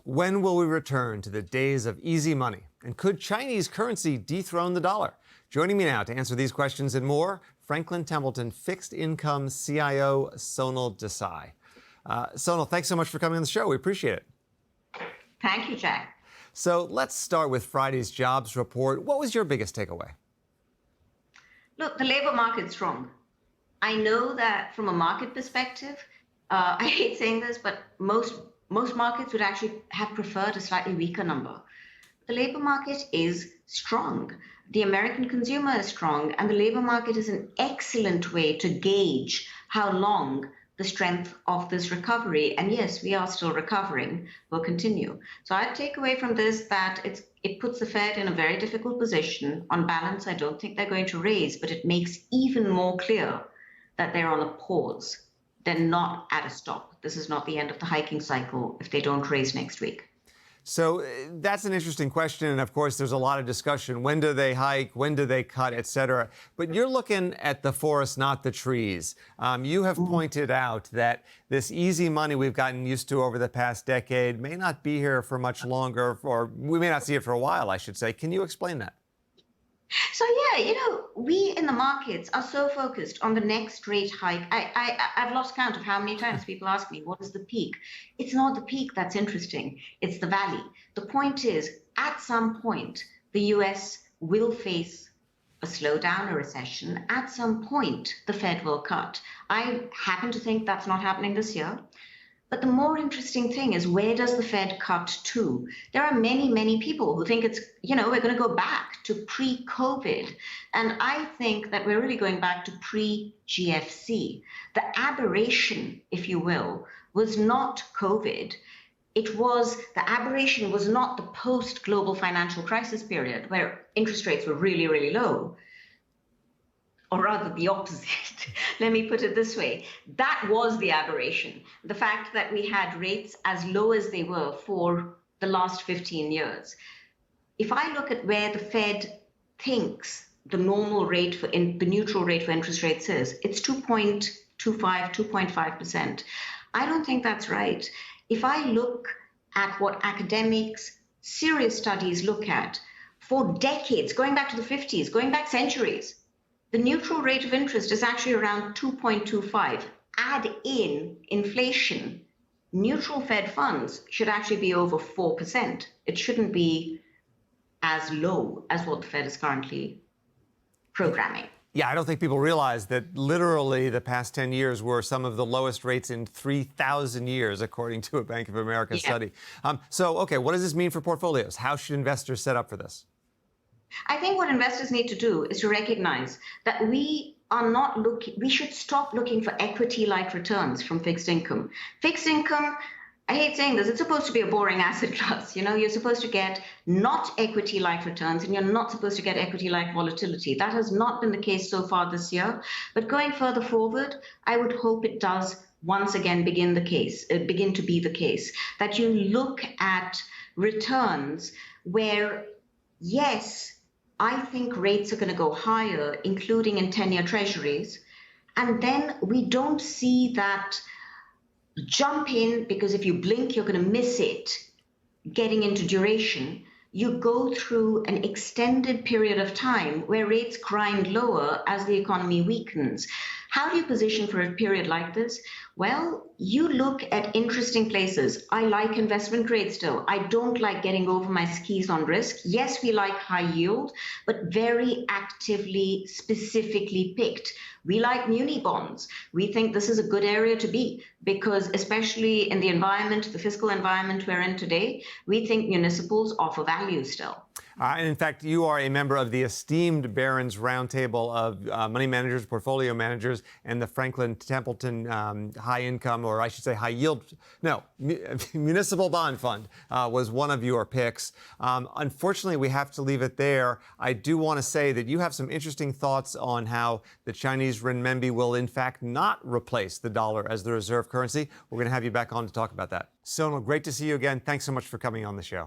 When will we return to the days of easy money? And could Chinese currency dethrone the dollar? Joining me now to answer these questions and more, Franklin Templeton fixed income CIO Sonal Desai. Sonal, thanks so much for coming on the show. We appreciate it. Thank you, Jack. So let's start with Friday's jobs report. What was your biggest takeaway? Look, the labor market's strong. I know that from a market perspective, I hate saying this, but most markets would actually have preferred a slightly weaker number. The labor market is strong. The American consumer is strong, and the labor market is an excellent way to gauge how long the strength of this recovery, and yes, we are still recovering, will continue. So I take away from this that it puts the Fed in a very difficult position. On balance, I don't think they're going to raise, but it makes even more clear that they're on a pause. They're not at a stop. This is not the end of the hiking cycle if they don't raise next week. So that's an interesting question. And of course, there's a lot of discussion. When do they hike? When do they cut, et cetera? But you're looking at the forest, not the trees. You have pointed out that this easy money we've gotten used to over the past decade may not be here for much longer, or we may not see it for a while, I should say. Can you explain that? So yeah, we in the markets are so focused on the next rate hike. I've lost count of how many times people ask me, what is the peak? It's not the peak that's interesting. It's the valley. The point is, at some point, the US will face a slowdown, a recession. At some point, the Fed will cut. I happen to think that's not happening this year. But the more interesting thing is, where does the Fed cut to? There are many, many people who think it's, we're going to go back to pre-COVID. And I think that we're really going back to pre-GFC. The aberration, if you will, was not COVID. The aberration was not the post-global financial crisis period where interest rates were really, really low. Or rather the opposite. Let me put it this way. That was the aberration. The fact that we had rates as low as they were for the last 15 years. If I look at where the Fed thinks the normal rate the neutral rate for interest rates is, it's 2.25, 2.5%. I don't think that's right. If I look at what academics, serious studies look at for decades, going back to the 50s, going back centuries, the neutral rate of interest is actually around 2.25. Add in inflation, neutral Fed funds should actually be over 4%. It shouldn't be as low as what the Fed is currently programming. Yeah, I don't think people realize that literally the past 10 years were some of the lowest rates in 3,000 years, according to a Bank of America study. Okay, what does this mean for portfolios? How should investors set up for this? I think what investors need to do is to recognize that we should stop looking for equity-like returns from fixed income. Fixed income, I hate saying this, it's supposed to be a boring asset class. You're supposed to get not equity-like returns, and you're not supposed to get equity-like volatility. That has not been the case so far this year. But going further forward, I would hope it does once again begin to be the case, that you look at returns where, yes, I think rates are going to go higher, including in 10-year treasuries. And then we don't see that jump in, because if you blink, you're going to miss it, getting into duration. You go through an extended period of time where rates grind lower as the economy weakens. How do you position for a period like this? Well, you look at interesting places. I like investment grade still. I don't like getting over my skis on risk. Yes, we like high yield, but very actively, specifically picked. We like muni bonds. We think this is a good area to be because, especially in the environment, the fiscal environment we're in today, we think municipals offer value still. And in fact, you are a member of the esteemed Barron's Roundtable of money managers, portfolio managers, and the Franklin Templeton high income, or I should say high yield, municipal bond fund was one of your picks. Unfortunately, we have to leave it there. I do want to say that you have some interesting thoughts on how the Chinese renminbi will in fact not replace the dollar as the reserve currency. We're going to have you back on to talk about that. Sonal, great to see you again. Thanks so much for coming on the show.